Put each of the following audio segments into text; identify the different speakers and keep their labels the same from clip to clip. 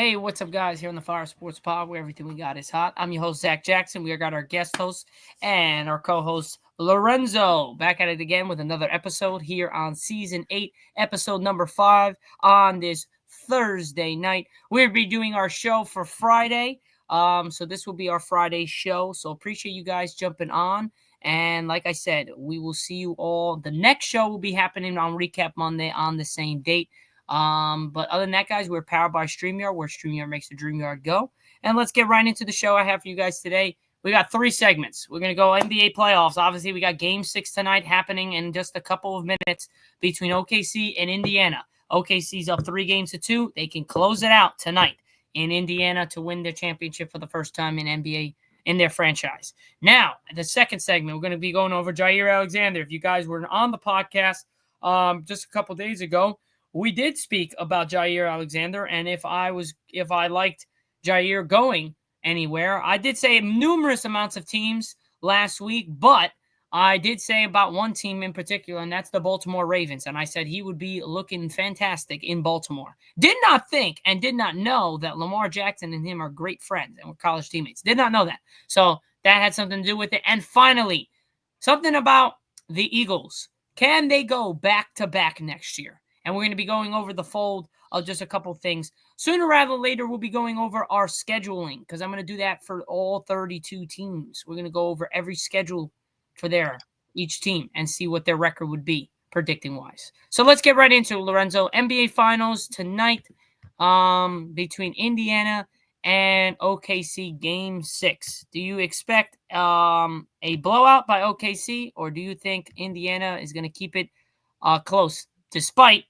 Speaker 1: Hey, what's up, guys? Here on the Fire Sports Pod, where everything we got is hot. I'm your host, Zach Jackson. We got our guest host and our co-host, Lorenzo, back at it again with another episode here on Season 8, Episode number 5 on this Thursday night. We'll be doing our show for Friday. So this will be our Friday show. So appreciate you guys jumping on. And like I said, we will see you all. The next show will be happening on Recap Monday on the same date. But other than that, guys, we're powered by StreamYard, where StreamYard makes the dream yard go. And let's get right into the show I have for you guys today. We got 3 segments. We're going to go NBA playoffs. Obviously, we got Game 6 tonight happening in just a couple of minutes between OKC and Indiana. OKC's up 3-2. They can close it out tonight in Indiana to win their championship for the first time in NBA in their franchise. Now, the second segment, we're going to be going over Jaire Alexander. If you guys were on the podcast just a couple days ago, we did speak about Jaire Alexander, and if I liked Jaire going anywhere. I did say numerous amounts of teams last week, but I did say about one team in particular, and that's the Baltimore Ravens, and I said he would be looking fantastic in Baltimore. Did not think and did not know that Lamar Jackson and him are great friends and we're college teammates. Did not know that. So that had something to do with it. And finally, something about the Eagles. Can they go back-to-back next year? And we're going to be going over the fold of just a couple things. Sooner rather than later, we'll be going over our scheduling because I'm going to do that for all 32 teams. We're going to go over every schedule for each team and see what their record would be predicting-wise. So let's get right into it, Lorenzo. NBA Finals tonight between Indiana and OKC Game 6. Do you expect a blowout by OKC, or do you think Indiana is going to keep it close despite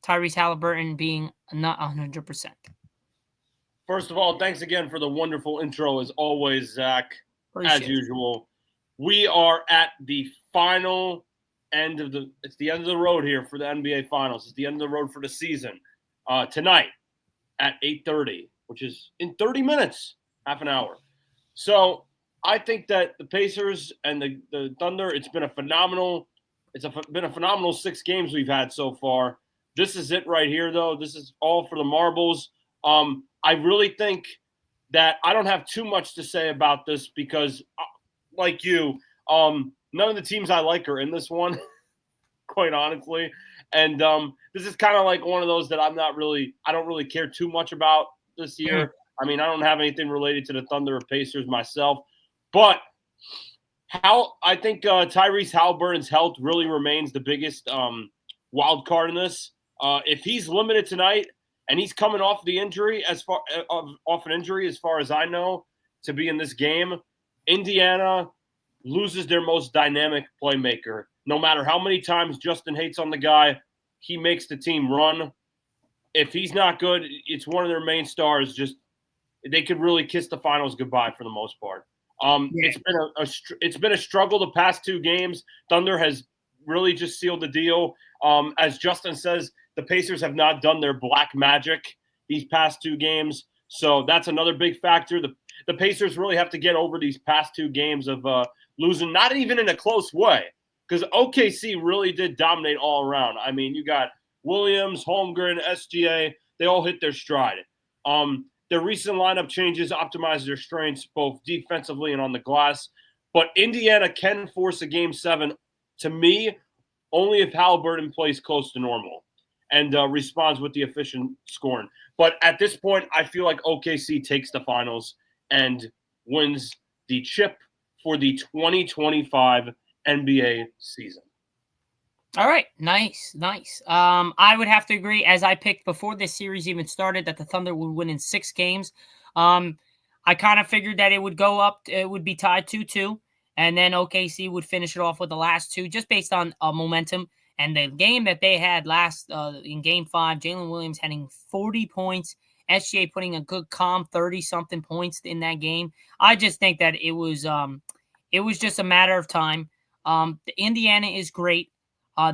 Speaker 1: Tyrese Halliburton being not 100%?
Speaker 2: First of all, thanks again for the wonderful intro as always, Zach. Appreciate as usual. We are at the final end of it's the end of the road here for the NBA Finals. It's the end of the road for the season. Tonight at 8:30, which is in 30 minutes, half an hour. So I think that the Pacers and the Thunder, it's been a phenomenal 6 games we've had so far. This is it right here, though. This is all for the marbles. I really think that I don't have too much to say about this because, like you, none of the teams I like are in this one, quite honestly. And this is kind of like one of those that I don't really care too much about this year. I mean, I don't have anything related to the Thunder or Pacers myself. But I think Tyrese Halliburton's health really remains the biggest wild card in this. If he's limited tonight and he's coming off the injury as far as I know to be in this game, Indiana loses their most dynamic playmaker. No matter how many times Justin hates on the guy, he makes the team run. If he's not good, it's one of their main stars. They could really kiss the finals goodbye for the most part. It's been a struggle the past 2 games. Thunder has really just sealed the deal. As Justin says, the Pacers have not done their black magic these past 2 games. So that's another big factor. The Pacers really have to get over these past 2 games of losing, not even in a close way, because OKC really did dominate all around. I mean, you got Williams, Holmgren, SGA. They all hit their stride. Their recent lineup changes optimize their strengths both defensively and on the glass. But Indiana can force a Game 7, to me, only if Halliburton plays close to normal and responds with the efficient scoring. But at this point, I feel like OKC takes the finals and wins the chip for the 2025 NBA season.
Speaker 1: All right. Nice. I would have to agree, as I picked before this series even started, that the Thunder would win in 6 games. I kind of figured that it would go up. It would be tied 2-2, and then OKC would finish it off with the last 2, just based on momentum. And the game that they had last in Game 5, Jalen Williams hitting 40 points, SGA putting a good calm 30-something points in that game. I just think that it was just a matter of time. Indiana is great.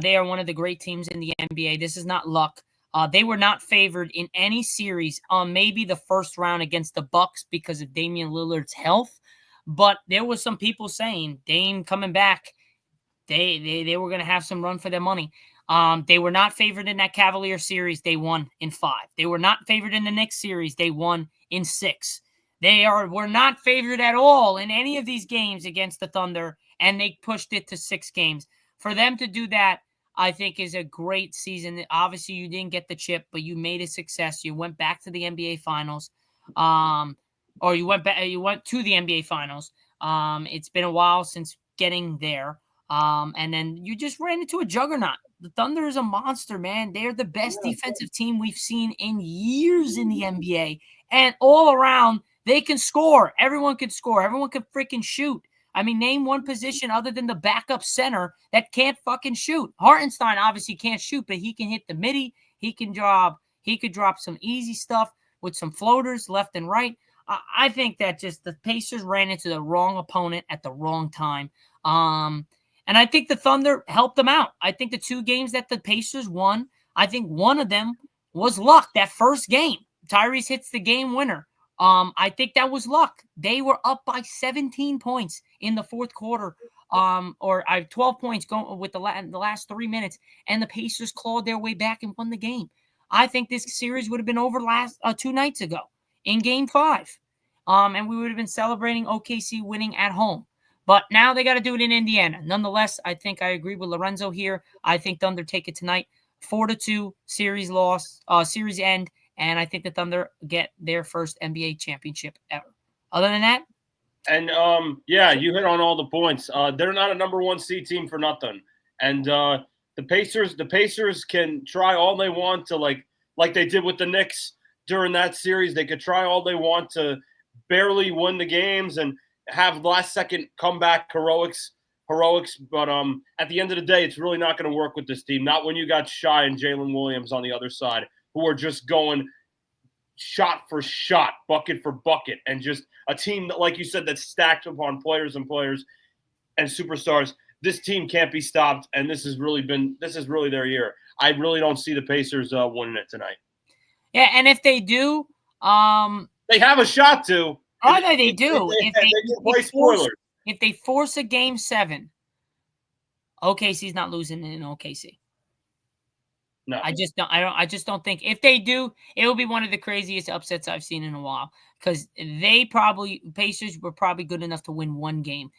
Speaker 1: They are one of the great teams in the NBA. This is not luck. They were not favored in any series on maybe the first round against the Bucks because of Damian Lillard's health. But there was some people saying Dame coming back, they were going to have some run for their money. They were not favored in that Cavalier series. They won in 5. They were not favored in the Knicks series. They won in 6. Were not favored at all in any of these games against the Thunder, and they pushed it to 6 games. For them to do that, I think, is a great season. Obviously, you didn't get the chip, but you made a success. You went back to the NBA Finals, or you went to the NBA Finals. It's been a while since getting there, and then you just ran into a juggernaut. The Thunder is a monster, man. They're the best defensive team we've seen in years in the NBA, and all around they can score. Everyone can score. Everyone can freaking shoot. I mean, name one position other than the backup center that can't fucking shoot. Hartenstein obviously can't shoot, but he can hit the midi. He could drop some easy stuff with some floaters left and right. I think that just the Pacers ran into the wrong opponent at the wrong time. And I think the Thunder helped them out. I think the 2 games that the Pacers won, I think one of them was luck. That first game, Tyrese hits the game winner. I think that was luck. They were up by 17 points in the fourth quarter, or 12 points going with the last 3 minutes, and the Pacers clawed their way back and won the game. I think this series would have been over 2 nights ago in Game 5, and we would have been celebrating OKC winning at home. But now they got to do it in Indiana. Nonetheless, I think I agree with Lorenzo here. I think Thunder take it tonight, 4-2 series loss, series end. And I think the Thunder get their first NBA championship ever. Other than that,
Speaker 2: and you hit on all the points. They're not a number 1 seed team for nothing. And the Pacers can try all they want to like they did with the Knicks during that series. They could try all they want to barely win the games and have last second comeback heroics. But at the end of the day, it's really not going to work with this team. Not when you got Shai and Jalen Williams on the other side, who are just going shot for shot, bucket for bucket, and just a team that, like you said, that's stacked upon players and superstars. This team can't be stopped, and this is really their year. I really don't see the Pacers winning it tonight.
Speaker 1: Yeah, and if they do,
Speaker 2: they have a shot to.
Speaker 1: Oh, no, they do. If they force a Game 7, OKC's not losing in OKC. No, I just don't think if they do, it will be one of the craziest upsets I've seen in a while, because Pacers were probably good enough to win 1 game.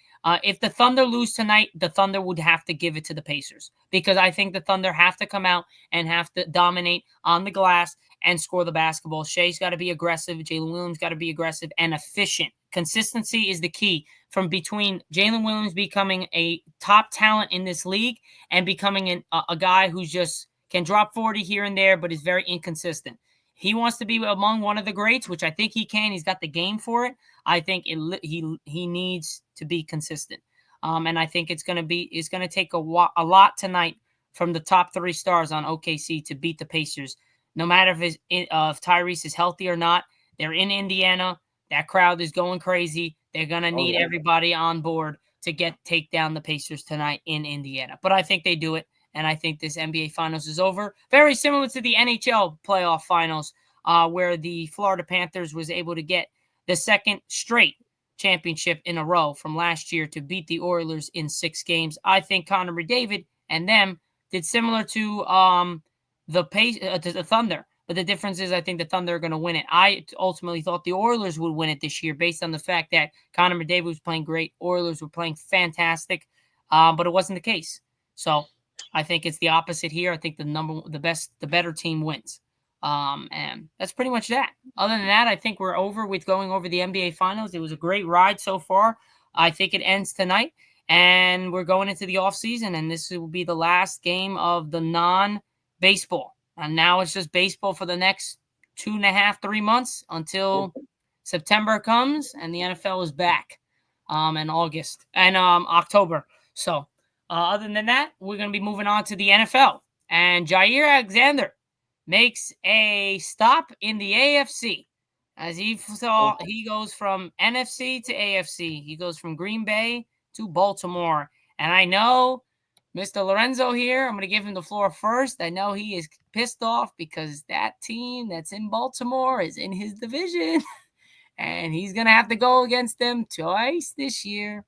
Speaker 1: If the Thunder lose tonight, the Thunder would have to give it to the Pacers, because I think the Thunder have to come out and have to dominate on the glass and score the basketball. Shai's got to be aggressive. Jalen Williams got to be aggressive and efficient. Consistency is the key from between Jalen Williams becoming a top talent in this league and becoming a guy who's just can drop 40 here and there, but is very inconsistent. He wants to be among one of the greats, which I think he can. He's got the game for it. I think he needs to be consistent. And I think it's going to take a lot tonight from the top 3 stars on OKC to beat the Pacers. No matter if Tyrese is healthy or not, they're in Indiana. That crowd is going crazy. They're going to need everybody on board to take down the Pacers tonight in Indiana. But I think they do it. And I think this NBA Finals is over. Very similar to the NHL playoff finals, where the Florida Panthers was able to get the 2nd straight championship in a row from last year to beat the Oilers in 6 games. I think Connor McDavid and them did similar to the Thunder. But the difference is I think the Thunder are going to win it. I ultimately thought the Oilers would win it this year based on the fact that Connor McDavid was playing great. Oilers were playing fantastic, but it wasn't the case. So I think it's the opposite here. I think the better team wins. And that's pretty much that. Other than that, I think we're over with going over the NBA Finals. It was a great ride so far. I think it ends tonight, and we're going into the offseason, and this will be the last game of the non-baseball. And now it's just baseball for the next 2.5, 3 months until September comes and the NFL is back in August and October. So other than that, we're going to be moving on to the NFL. And Jaire Alexander makes a stop in the AFC. As he saw, he goes from NFC to AFC. He goes from Green Bay to Baltimore. And I know Mr. Lorenzo here, I'm going to give him the floor first. I know he is pissed off because that team that's in Baltimore is in his division. And he's going to have to go against them twice this year.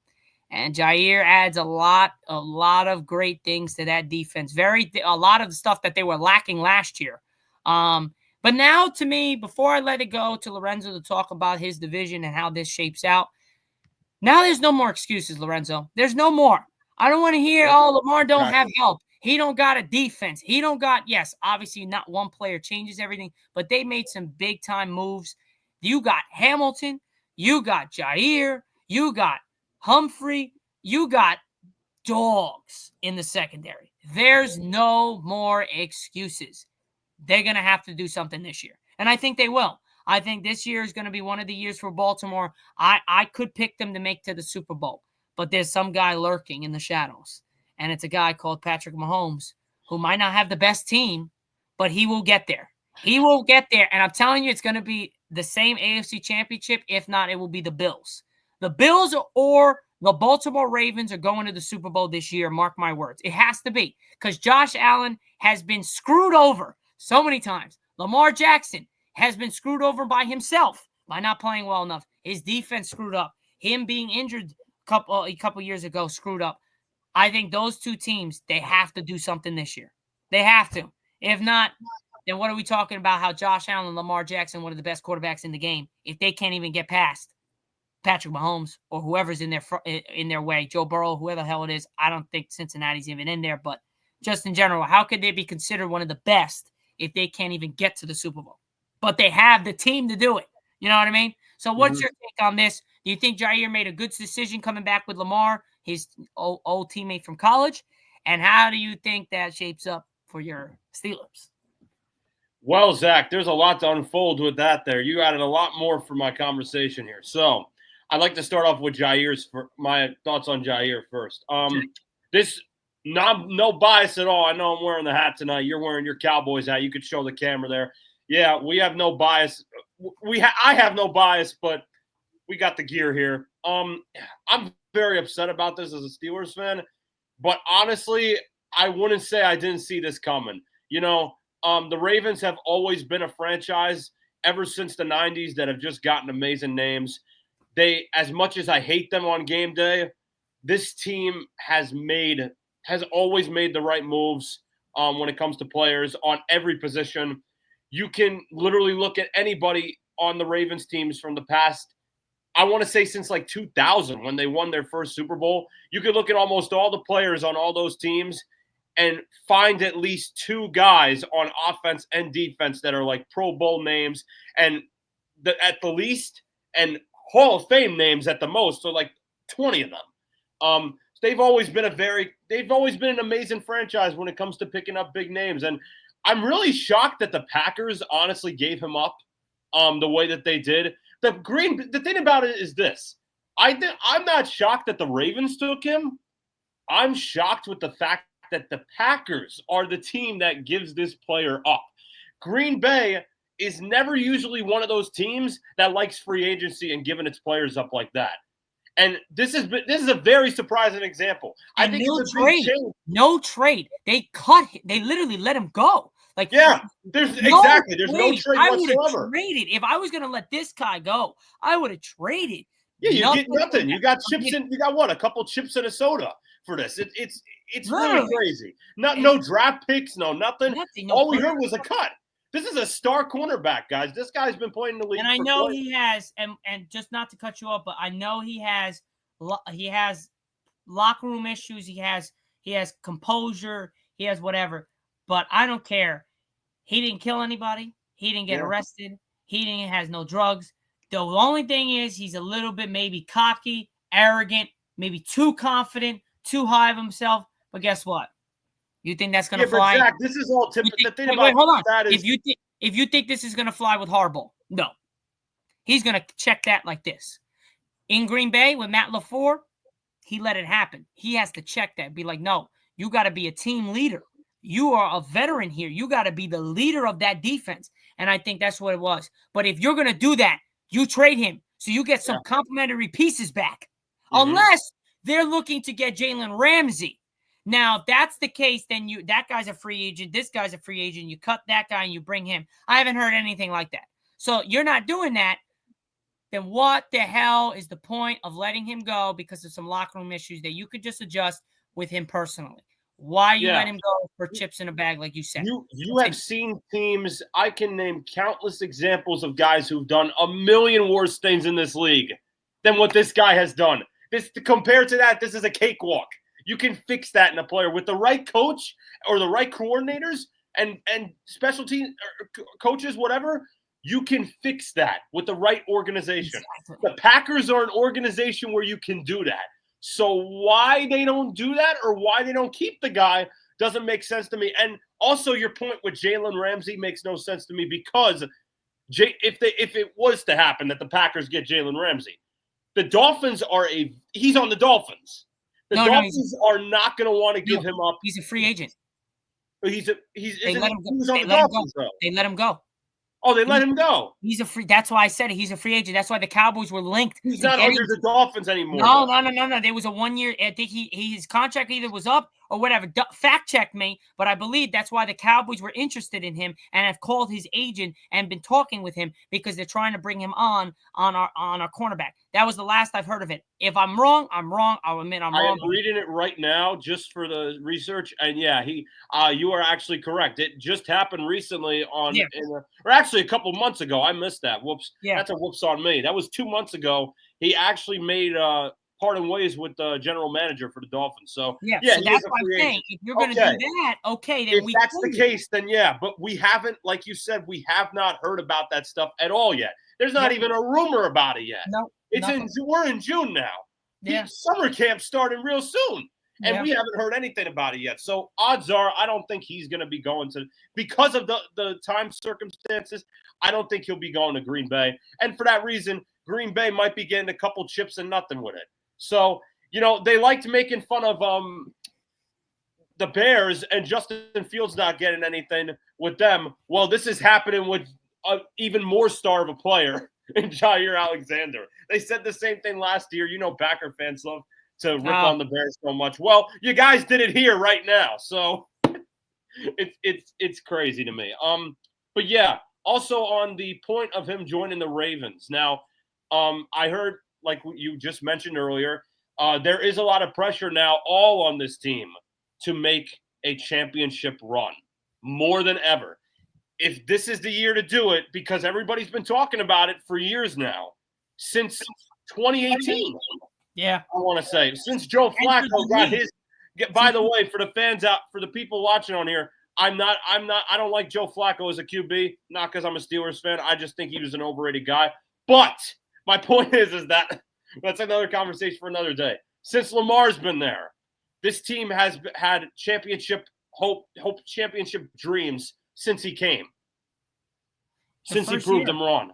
Speaker 1: And Jaire adds a lot of great things to that defense. A lot of the stuff that they were lacking last year. But now, to me, before I let it go to Lorenzo to talk about his division and how this shapes out, now there's no more excuses, Lorenzo. There's no more. I don't want to hear, oh, Lamar don't have help. He don't got a defense. He don't got, yes, obviously not one player changes everything, but they made some big-time moves. You got Hamilton. You got Jaire. You got Humphrey. You got dogs in the secondary. There's no more excuses. They're going to have to do something this year. And I think they will. I think this year is going to be one of the years for Baltimore. I could pick them to make to the Super Bowl, but there's some guy lurking in the shadows. And it's a guy called Patrick Mahomes, who might not have the best team, but he will get there. He will get there. And I'm telling you, it's going to be the same AFC Championship. If not, it will be the Bills. The Bills or the Baltimore Ravens are going to the Super Bowl this year. Mark my words. It has to be, because Josh Allen has been screwed over so many times. Lamar Jackson has been screwed over by himself by not playing well enough. His defense screwed up. Him being injured a couple years ago screwed up. I think those two teams, they have to do something this year. They have to. If not, then what are we talking about? How Josh Allen and Lamar Jackson, one of the best quarterbacks in the game, if they can't even get past Patrick Mahomes or whoever's in their way, Joe Burrow, whoever the hell it is. I don't think Cincinnati's even in there, but just in general, how could they be considered one of the best if they can't even get to the Super Bowl? But they have the team to do it. You know what I mean? So what's your take on this? Do you think Jaire made a good decision coming back with Lamar, his old teammate from college? And how do you think that shapes up for your Steelers?
Speaker 2: Well, Zach, there's a lot to unfold with that there. You added a lot more for my conversation here. So I'd like to start off with my thoughts on Jaire first. This no bias at all. I know I'm wearing the hat tonight. You're wearing your Cowboys hat. You could show the camera there. Yeah, we have no bias. I have no bias, but we got the gear here. I'm very upset about this as a Steelers fan, but honestly, I wouldn't say I didn't see this coming. You know, the Ravens have always been a franchise ever since the 90s that have just gotten amazing names. They, as much as I hate them on game day, this team has always made the right moves when it comes to players on every position. You can literally look at anybody on the Ravens teams from the past, I want to say since like 2000 when they won their first Super Bowl. You can look at almost all the players on all those teams and find at least two guys on offense and defense that are like Pro Bowl names and at the least and Hall of Fame names at the most. So like 20 of them. They've always been an amazing franchise when it comes to picking up big names. And I'm really shocked that the Packers honestly gave him up the way that they did. The thing about it is this. I'm not shocked that the Ravens took him. I'm shocked with the fact that the Packers are the team that gives this player up. Green Bay is never usually one of those teams that likes free agency and giving its players up like that. And this is a very surprising example. I think it's a big change.
Speaker 1: No trade. They cut him. They literally let him go. Like,
Speaker 2: yeah, there's no trade whatsoever.
Speaker 1: I would have traded. If I was going to let this guy go, I would have traded.
Speaker 2: Yeah, you get nothing. You got chips in. You got what? A couple chips and a soda for this. It's really crazy. No draft picks. No nothing. All we heard was a cut. This is a star cornerback, guys. This guy's been playing in the league.
Speaker 1: And I know he has, and just not to cut you off, but I know he has locker room issues. He has composure. He has whatever. But I don't care. He didn't kill anybody. He didn't get arrested. He has no drugs. The only thing is he's a little bit maybe cocky, arrogant, maybe too confident, too high of himself. But guess what? You think that's going to fly?
Speaker 2: Zach, this is all typical.
Speaker 1: Hold on. If you think this is going to fly with Harbaugh, no. He's going to check that like this. In Green Bay with Matt LaFleur, he let it happen. He has to check that. Be like, no, you got to be a team leader. You are a veteran here. You got to be the leader of that defense. And I think that's what it was. But if you're going to do that, you trade him so you get some complimentary pieces back. Mm-hmm. Unless they're looking to get Jalen Ramsey. Now, if that's the case, then that guy's a free agent. This guy's a free agent. You cut that guy and you bring him. I haven't heard anything like that. So you're not doing that. then what the hell is the point of letting him go because of some locker room issues that you could just adjust with him personally? Why you let him go for chips in a bag, like you said?
Speaker 2: You have seen teams. I can name countless examples of guys who've done a million worse things in this league than what this guy has done. Compared to that, this is a cakewalk. You can fix that in a player with the right coach or the right coordinators and special team coaches, whatever. You can fix that with the right organization. Exactly. The Packers are an organization where you can do that. So why they don't do that or why they don't keep the guy doesn't make sense to me. And also your point with Jalen Ramsey makes no sense to me because if it was to happen that the Packers get Jalen Ramsey, the Dolphins he's on the Dolphins. The Dolphins are not going to want to give him up.
Speaker 1: He's a free agent.
Speaker 2: They let
Speaker 1: him go.
Speaker 2: Oh, they let him go.
Speaker 1: He's a free. That's why I said it. He's a free agent. That's why the Cowboys were linked.
Speaker 2: He's not under the Dolphins anymore.
Speaker 1: No. There was a 1 year. I think his contract either was up or whatever. Fact check me, but I believe that's why the Cowboys were interested in him and have called his agent and been talking with him because they're trying to bring him on our cornerback. That was the last I've heard of it. If I'm wrong, I'm wrong. I'll admit I'm wrong.
Speaker 2: I'm reading it right now just for the research, and yeah, you are actually correct. It just happened recently or actually a couple months ago. I missed that. Whoops. Yeah. That's a whoops on me. That was 2 months ago. He actually made parting ways with the general manager for the Dolphins. So
Speaker 1: so that's what I'm saying. If you're going to do that, okay, then
Speaker 2: if that's the case, then yeah. But we haven't, like you said, we have not heard about that stuff at all yet. There's not even a rumor about it yet.
Speaker 1: No.
Speaker 2: We're in June now.
Speaker 1: Yeah.
Speaker 2: Summer camp starting real soon. And we haven't heard anything about it yet. So odds are I don't think he's going to be going to – because of the time circumstances, I don't think he'll be going to Green Bay. And for that reason, Green Bay might be getting a couple chips and nothing with it. So, they liked making fun of the Bears and Justin Fields not getting anything with them. Well, this is happening with an even more star of a player in Jaire Alexander. They said the same thing last year. Packer fans love to rip on the Bears so much. Well, you guys did it here right now. So it's crazy to me. But yeah, also on the point of him joining the Ravens. Now, I heard, like you just mentioned earlier, there is a lot of pressure now all on this team to make a championship run more than ever. If this is the year to do it, because everybody's been talking about it for years now, since 2018.
Speaker 1: Yeah.
Speaker 2: I want to say, since Joe Flacco got his. By the way, for the fans out, for the people watching on here, I don't like Joe Flacco as a QB, not because I'm a Steelers fan. I just think he was an overrated guy. But my point is that that's another conversation for another day. Since Lamar's been there, this team has had championship hope championship dreams since he came. Since he proved them wrong.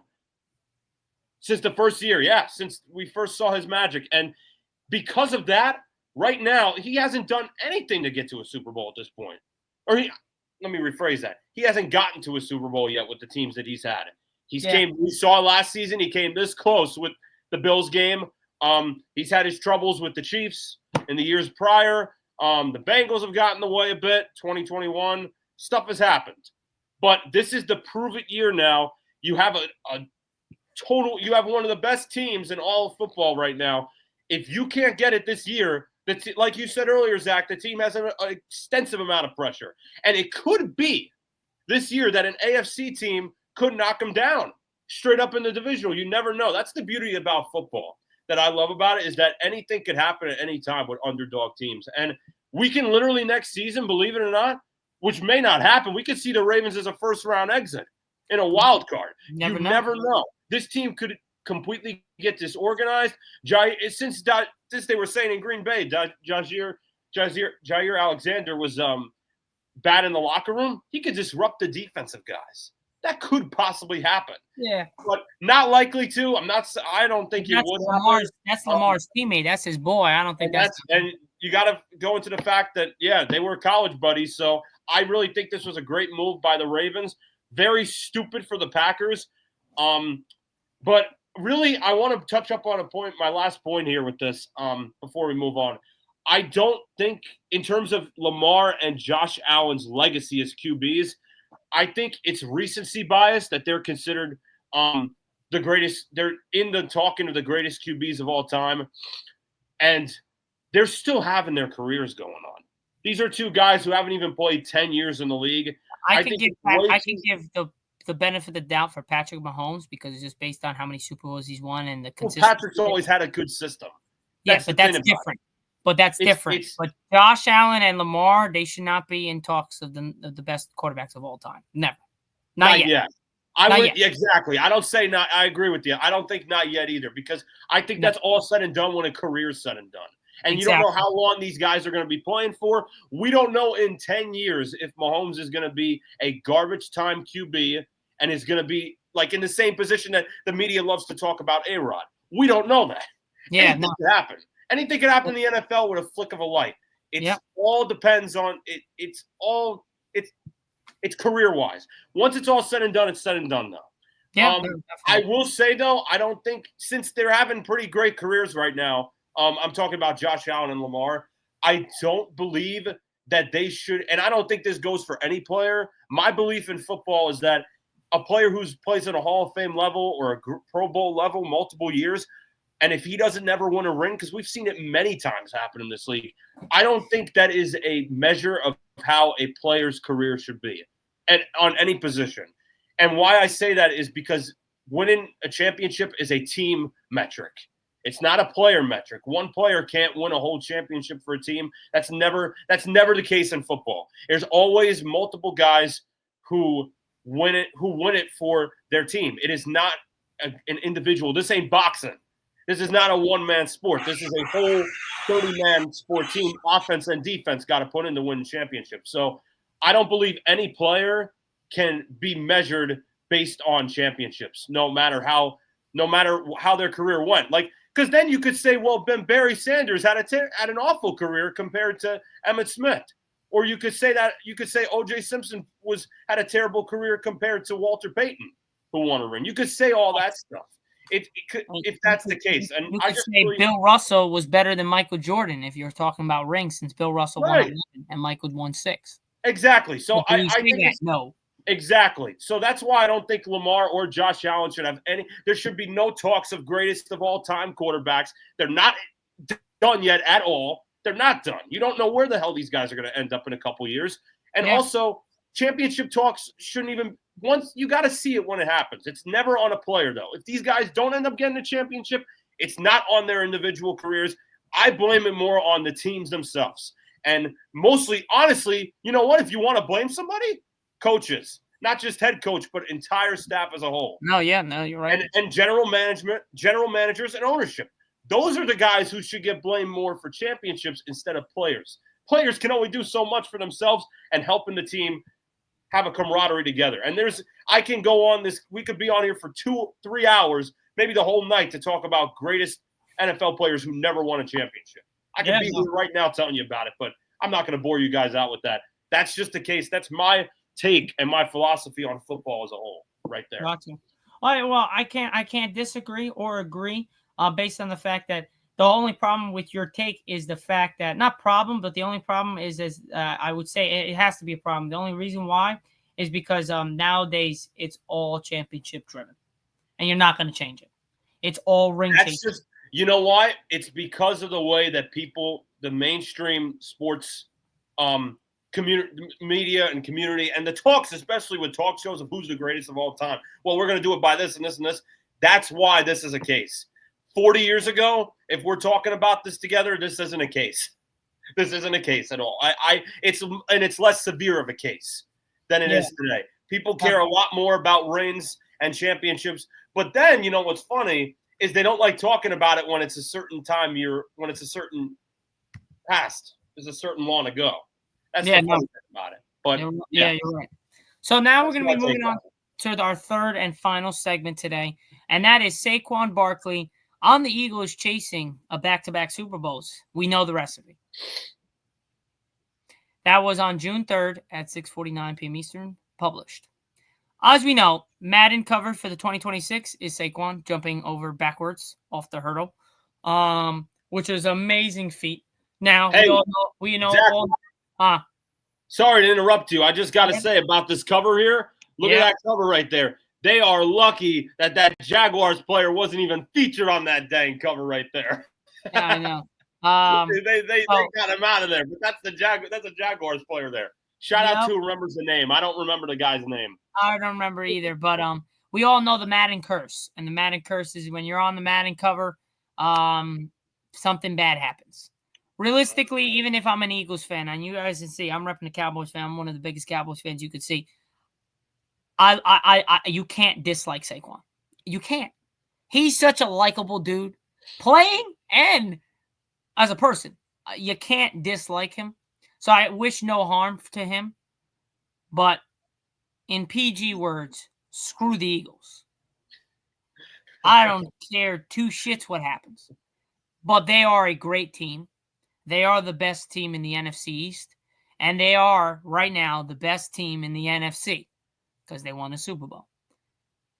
Speaker 2: Since the first year, yeah. Since we first saw his magic. And because of that, right now, he hasn't done anything to get to a Super Bowl at this point. Let me rephrase that. He hasn't gotten to a Super Bowl yet with the teams that he's had. We saw last season, he came this close with the Bills game. He's had his troubles with the Chiefs in the years prior. The Bengals have gotten in the way a bit. 2021, stuff has happened. But this is the prove-it year now. You have you have one of the best teams in all of football right now. If you can't get it this year, like you said earlier, Zach, the team has an extensive amount of pressure. And it could be this year that an AFC team could knock them down straight up in the divisional. You never know. That's the beauty about football that I love about it, is that anything could happen at any time with underdog teams. And we can literally next season, believe it or not, which may not happen, we could see the Ravens as a first-round exit in a wild card. You never know. This team could completely get disorganized. Since they were saying in Green Bay, Jaire Alexander was bad in the locker room, he could disrupt the defensive guys. That could possibly happen.
Speaker 1: Yeah.
Speaker 2: But not likely to. I don't think he would.
Speaker 1: That's Lamar's teammate. That's his boy. I don't think that's –
Speaker 2: And you got to go into the fact that, they were college buddies. So I really think this was a great move by the Ravens. Very stupid for the Packers. But really, I want to touch up on a point, my last point here with this before we move on. I don't think, in terms of Lamar and Josh Allen's legacy as QBs, I think it's recency bias that they're considered the greatest. They're in the talking of the greatest QBs of all time, and they're still having their careers going on. These are two guys who haven't even played 10 years in the league.
Speaker 1: I can give the benefit of the doubt for Patrick Mahomes because it's just based on how many Super Bowls he's won and the consistency.
Speaker 2: Well, Patrick's always had a good system.
Speaker 1: Yeah, but that's different. But that's different. But Josh Allen and Lamar, they should not be in talks of the best quarterbacks of all time. Never. Not yet.
Speaker 2: Exactly. I don't say not. I agree with you. I don't think not yet either because I think that's all said and done when a career's said and done. And you don't know how long these guys are going to be playing for. We don't know in 10 years if Mahomes is going to be a garbage time QB and is going to be like in the same position that the media loves to talk about A-Rod. We don't know that.
Speaker 1: Yeah,
Speaker 2: Anything could happen. Anything could happen in the NFL with a flick of a light. It all depends on it. It's career-wise. Once it's all said and done, it's said and done, though.
Speaker 1: Yeah,
Speaker 2: I will say, though, I don't think since they're having pretty great careers right now, I'm talking about Josh Allen and Lamar, I don't believe that they should – and I don't think this goes for any player. My belief in football is that a player who plays at a Hall of Fame level or a Pro Bowl level multiple years, and if he doesn't never win a ring, because we've seen it many times happen in this league, I don't think that is a measure of how a player's career should be and on any position. And why I say that is because winning a championship is a team metric. It's not a player metric. One player can't win a whole championship for a team. That's never the case in football. There's always multiple guys who win it for their team. It is not an individual. This ain't boxing. This is not a one-man sport. This is a whole 30-man sport team. Offense and defense got to put in to win championships. So I don't believe any player can be measured based on championships, no matter how their career went. Like, because then you could say, well, Barry Sanders had an awful career compared to Emmitt Smith, or you could say O.J. Simpson had a terrible career compared to Walter Payton, who won a ring. You could say all that stuff. It could, if that's the case, and
Speaker 1: you could say Bill Russell was better than Michael Jordan if you're talking about rings, since Bill Russell won 11 and Michael won 6.
Speaker 2: Exactly. So I think
Speaker 1: no.
Speaker 2: Exactly. So that's why I don't think Lamar or Josh Allen should have any. There should be no talks of greatest of all time quarterbacks. They're not done yet at all. They're not done. You don't know where the hell these guys are going to end up in a couple years. And also, championship talks shouldn't even. Once you got to see it when it happens. It's never on a player, though. If these guys don't end up getting a championship, it's not on their individual careers. I blame it more on the teams themselves. And mostly, honestly, you know what? If you want to blame somebody, coaches, not just head coach, but entire staff as a whole.
Speaker 1: No, you're right.
Speaker 2: And general managers, and ownership. Those are the guys who should get blamed more for championships instead of players. Players can only do so much for themselves and helping the team have a camaraderie together. And I can go on this. We could be on here for 2-3 hours, maybe the whole night, to talk about greatest NFL players who never won a championship. I could be here right now telling you about it, but I'm not going to bore you guys out with that. That's just the case. That's my take and my philosophy on football as a whole, right there.
Speaker 1: Gotcha. All right, well, I can't disagree or agree based on the fact that the only problem with your take is the fact that, not problem, but the only problem is I would say it has to be a problem. The only reason why is because nowadays it's all championship driven, and you're not going to change it. It's all ring chasing.
Speaker 2: You know why? It's because of the way that the mainstream sports media and community, and the talks, especially with talk shows of who's the greatest of all time. Well, we're going to do it by this and this and this. That's why this is a case. 40 years ago, if we're talking about this together, this isn't a case. This isn't a case at all. It's less severe of a case than it is today. People care a lot more about rings and championships. But then, you know what's funny is they don't like talking about it when it's a certain time when it's a certain past. There's a certain long ago. That's the funny thing about it. But
Speaker 1: you're right. So now we're going to be moving on to our third and final segment today, and that is Saquon Barkley on the Eagles chasing a back-to-back Super Bowls. We know the recipe. That was on June 3rd at 6:49 p.m. Eastern, published. As we know, Madden cover for the 2026 is Saquon jumping over backwards off the hurdle, which is an amazing feat. Now, we know
Speaker 2: Sorry to interrupt you. I just got to say about this cover here. Look at that cover right there. they are lucky that Jaguars player wasn't even featured on that dang cover right there.
Speaker 1: Yeah, I know.
Speaker 2: They got him out of there, but that's a Jaguars player there. Shout out to who remembers the name. I don't remember the guy's name.
Speaker 1: I don't remember either, but we all know the Madden curse, and the Madden curse is when you're on the Madden cover, something bad happens. Realistically, even if I'm an Eagles fan, and you guys can see, I'm repping the Cowboys fan. I'm one of the biggest Cowboys fans you could see. You can't dislike Saquon. You can't. He's such a likable dude, playing and as a person. You can't dislike him. So I wish no harm to him, but in PG words, screw the Eagles. I don't care two shits what happens. But they are a great team. They are the best team in the NFC East. And they are, right now, the best team in the NFC because they won the Super Bowl.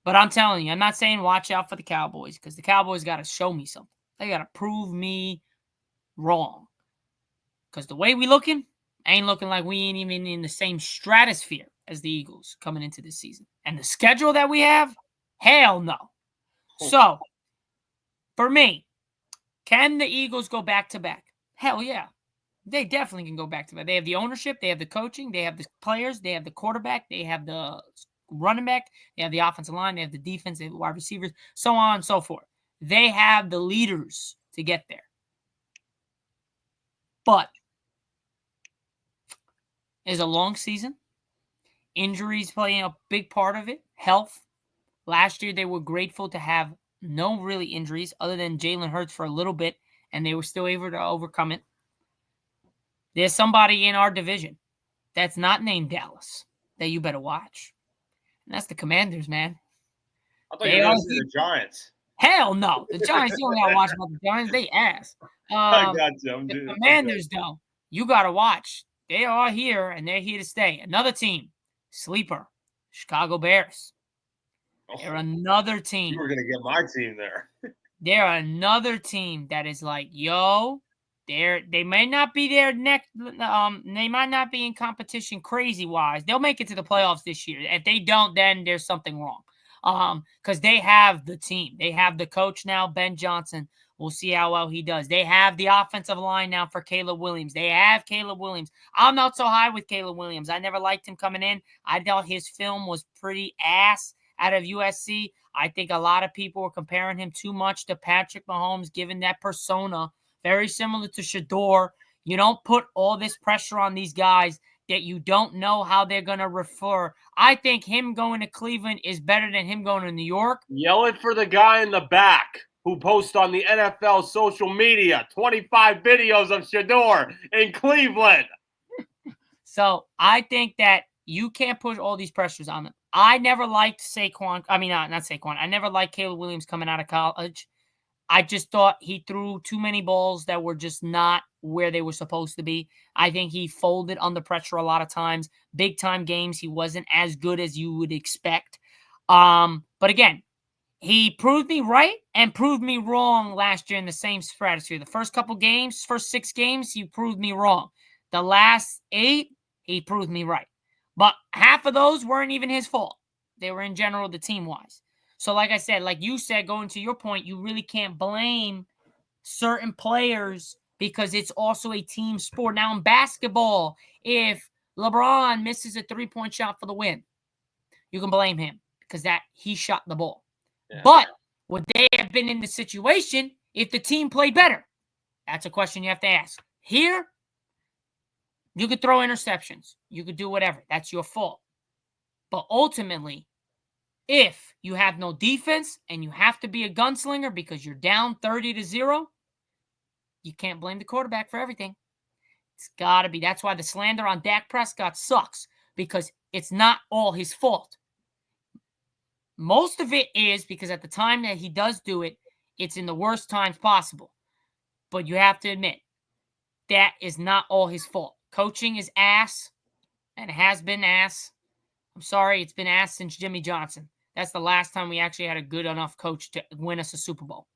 Speaker 1: But I'm telling you, I'm not saying watch out for the Cowboys because the Cowboys got to show me something. They got to prove me wrong. Because the way we looking, ain't looking like we ain't even in the same stratosphere as the Eagles coming into this season. And the schedule that we have, hell no. So, for me, can the Eagles go back-to-back? Hell yeah. They definitely can go back-to-back. They have the ownership, they have the coaching, they have the players, they have the quarterback, they have the running back, they have the offensive line, they have the defense, they have the wide receivers, so on and so forth. They have the leaders to get there. But it's a long season. Injuries playing a big part of it. Health. Last year, they were grateful to have no really injuries other than Jalen Hurts for a little bit, and they were still able to overcome it. There's somebody in our division that's not named Dallas that you better watch. And that's the Commanders, man.
Speaker 2: I thought you were going to say the Giants.
Speaker 1: Hell no. The Giants, you don't got to watch about the Giants. They ass.
Speaker 2: I got you.
Speaker 1: The Commanders, though, you got to watch. They are here, and they're here to stay. Another team, sleeper, Chicago Bears. They're another team.
Speaker 2: You were going to get my team there.
Speaker 1: They're another team that is like, yo, they may not be there next. They might not be in competition crazy wise. They'll make it to the playoffs this year. If they don't, then there's something wrong. Because they have the team. They have the coach now, Ben Johnson. We'll see how well he does. They have the offensive line now for Caleb Williams. They have Caleb Williams. I'm not so high with Caleb Williams. I never liked him coming in. I thought his film was pretty ass out of USC. I think a lot of people were comparing him too much to Patrick Mahomes, given that persona, very similar to Shador. You don't put all this pressure on these guys that you don't know how they're going to refer. I think him going to Cleveland is better than him going to New York.
Speaker 2: Yell it for the guy in the back who posts on the NFL social media 25 videos of Shador in Cleveland.
Speaker 1: So I think that you can't put all these pressures on them. I never liked Saquon. I mean, not Saquon. I never liked Caleb Williams coming out of college. I just thought he threw too many balls that were just not where they were supposed to be. I think he folded under pressure a lot of times. Big-time games, he wasn't as good as you would expect. But again, he proved me right and proved me wrong last year in the same stratosphere. The first 6 games, he proved me wrong. The last 8, he proved me right. But half of those weren't even his fault. They were in general the team-wise. So like I said, like you said, going to your point, you really can't blame certain players because it's also a team sport. Now in basketball, if LeBron misses a 3-point shot for the win, you can blame him because he shot the ball. Yeah. But would they have been in the situation if the team played better? That's a question you have to ask. Here, you could throw interceptions. You could do whatever. That's your fault. But ultimately, if you have no defense and you have to be a gunslinger because you're down 30-0, you can't blame the quarterback for everything. It's got to be. That's why the slander on Dak Prescott sucks, because it's not all his fault. Most of it is because at the time that he does do it, it's in the worst times possible. But you have to admit, that is not all his fault. Coaching is ass, and it has been ass. I'm sorry, it's been ass since Jimmy Johnson. That's the last time we actually had a good enough coach to win us a Super Bowl.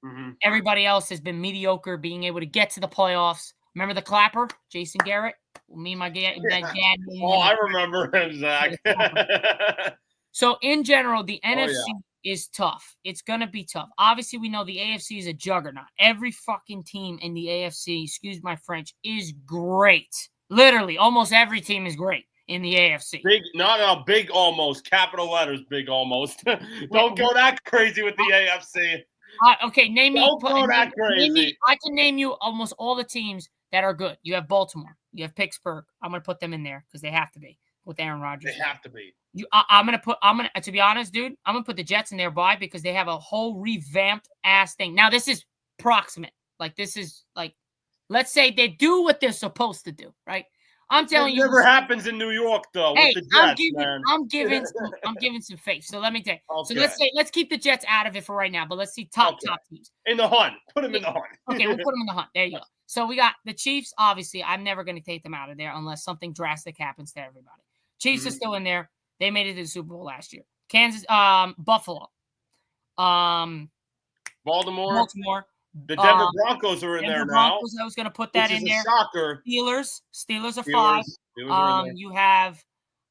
Speaker 1: Mm-hmm. Everybody else has been mediocre, being able to get to the playoffs. Remember the clapper, Jason Garrett? Me and my dad.
Speaker 2: Oh, I remember him, Zach.
Speaker 1: So in general, the NFC is tough. It's going to be tough. Obviously, we know the AFC is a juggernaut. Every fucking team in the AFC, excuse my French, is great. Literally, almost every team is great in the AFC.
Speaker 2: Big, big almost. Capital letters, big almost. Don't go that crazy with the AFC.
Speaker 1: Okay, name me.
Speaker 2: Don't go that crazy.
Speaker 1: I can name you almost all the teams that are good. You have Baltimore. You have Pittsburgh. I'm going to put them in there because they have to be with Aaron Rodgers.
Speaker 2: They have to be.
Speaker 1: To be honest, dude, I'm going to put the Jets in there. Why? Because they have a whole revamped ass thing. Now, this is proximate. Like, this is like, let's say they do what they're supposed to do, right? I'm telling you.
Speaker 2: It never happens in New York, though.
Speaker 1: Hey,
Speaker 2: with the Jets,
Speaker 1: I'm giving some faith. So let me tell you. Okay. So let's keep the Jets out of it for right now, but let's see top teams.
Speaker 2: In the hunt. Put them in the hunt.
Speaker 1: Okay, we'll put them in the hunt. There you go. So we got the Chiefs. Obviously, I'm never going to take them out of there unless something drastic happens to everybody. Chiefs are still in there. They made it to the Super Bowl last year. Kansas, Buffalo,
Speaker 2: Baltimore. The Denver Broncos are in there now.
Speaker 1: I was going to put that in there.
Speaker 2: Shocker.
Speaker 1: Steelers are 5. You have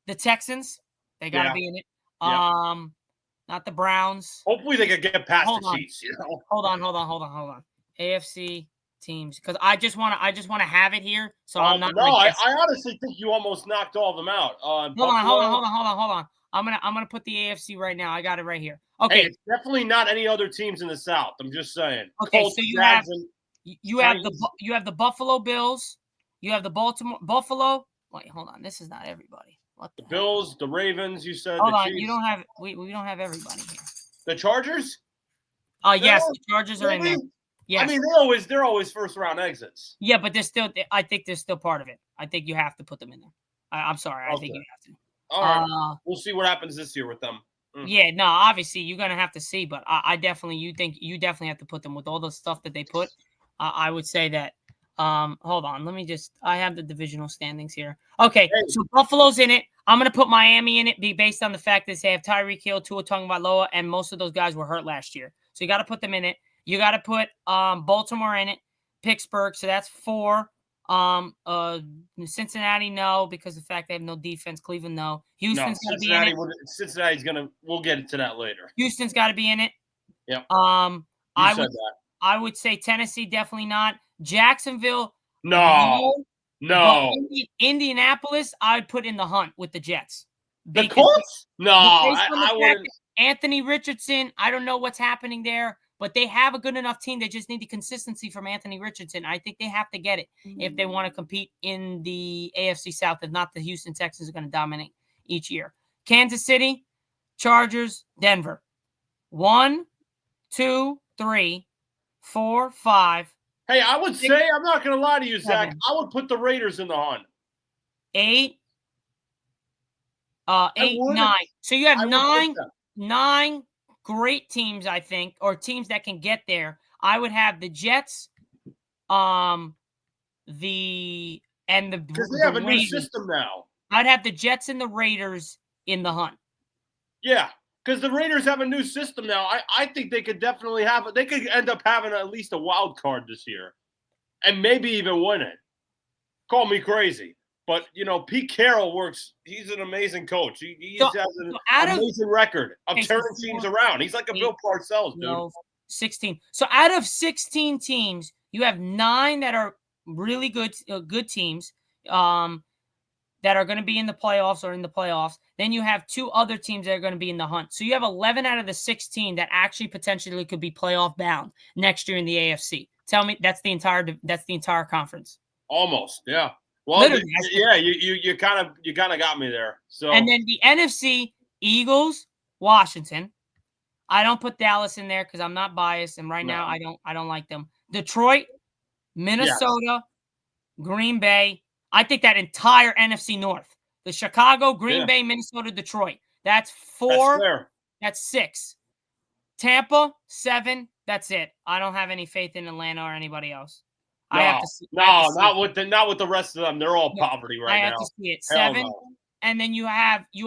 Speaker 1: the Texans. They got to be in it. Not the Browns.
Speaker 2: Hopefully they could get past the Chiefs.
Speaker 1: Hold on. AFC teams, because I just want to have it here. So I'm not.
Speaker 2: No, I honestly think you almost knocked all of them out.
Speaker 1: Hold on. I'm gonna put the AFC right now. I got it right here. Okay,
Speaker 2: hey, it's definitely not any other teams in the South. I'm just saying.
Speaker 1: Okay, Colts, so you have the Buffalo Bills. You have the Buffalo. Wait, hold on. This is not everybody. What
Speaker 2: the Bills, the Ravens? You said.
Speaker 1: Hold on. You don't have. We don't have everybody here.
Speaker 2: The Chargers.
Speaker 1: Yes, the Chargers are in there. Yes.
Speaker 2: I mean, they're always first round exits.
Speaker 1: Yeah, but I think they're still part of it. I think you have to put them in there. I'm sorry. I think you have to.
Speaker 2: All right. We'll see what happens this year with them.
Speaker 1: Yeah, no, obviously you're gonna have to see, but I definitely you definitely have to put them with all the stuff that they put. I would say that. Hold on, I have the divisional standings here. Okay, so Buffalo's in it. I'm gonna put Miami in it, based on the fact that they have Tyreek Hill, Tua Tagovailoa, and most of those guys were hurt last year. So you got to put them in it. You got to put Baltimore in it, Pittsburgh. So that's 4. Cincinnati, no, because of the fact they have no defense. Cleveland, no. Houston's got to be in it.
Speaker 2: Cincinnati's we'll get into that later.
Speaker 1: Houston's got to be in it.
Speaker 2: Yep.
Speaker 1: I would say Tennessee, definitely not. Jacksonville,
Speaker 2: no.
Speaker 1: Indianapolis, I would put in the hunt with the Jets.
Speaker 2: The Colts? No, I wouldn't.
Speaker 1: Anthony Richardson, I don't know what's happening there, but they have a good enough team. They just need the consistency from Anthony Richardson. I think they have to get it if they want to compete in the AFC South. If not, the Houston Texans are going to dominate each year. Kansas City, Chargers, Denver. 1, 2, 3, 4, 5.
Speaker 2: Hey, I would say, I'm not going to lie to you, Zach. 7. I would put the Raiders in the hunt.
Speaker 1: 8, 9. So you have 9 great teams, I think, or teams that can get there. I would have the Jets,
Speaker 2: because they have a new system now.
Speaker 1: I'd have the Jets and the Raiders in the hunt.
Speaker 2: Yeah, because the Raiders have a new system now. I think they could definitely have it. They could end up having at least a wild card this year, and maybe even win it. Call me crazy. But, Pete Carroll works. He's an amazing coach. He has an amazing record of turning teams around. He's like a Bill Parcells, dude.
Speaker 1: 16. So out of 16 teams, you have 9 that are really good teams that are going to be in the playoffs or in the playoffs. Then you have 2 other teams that are going to be in the hunt. So you have 11 out of the 16 that actually potentially could be playoff bound next year in the AFC. Tell me that's the entire conference.
Speaker 2: Almost, yeah. Well, you kind of got me there. So,
Speaker 1: and then the NFC, Eagles, Washington. I don't put Dallas in there because I'm not biased, and now I don't like them. Detroit, Minnesota, Green Bay. I think that entire NFC North, the Chicago, Green Bay, Minnesota, Detroit. That's 4. That's 6. Tampa, 7. That's it. I don't have any faith in Atlanta or anybody else.
Speaker 2: Not with the rest of them. They're all poverty right now.
Speaker 1: I have to see it. 7, and then you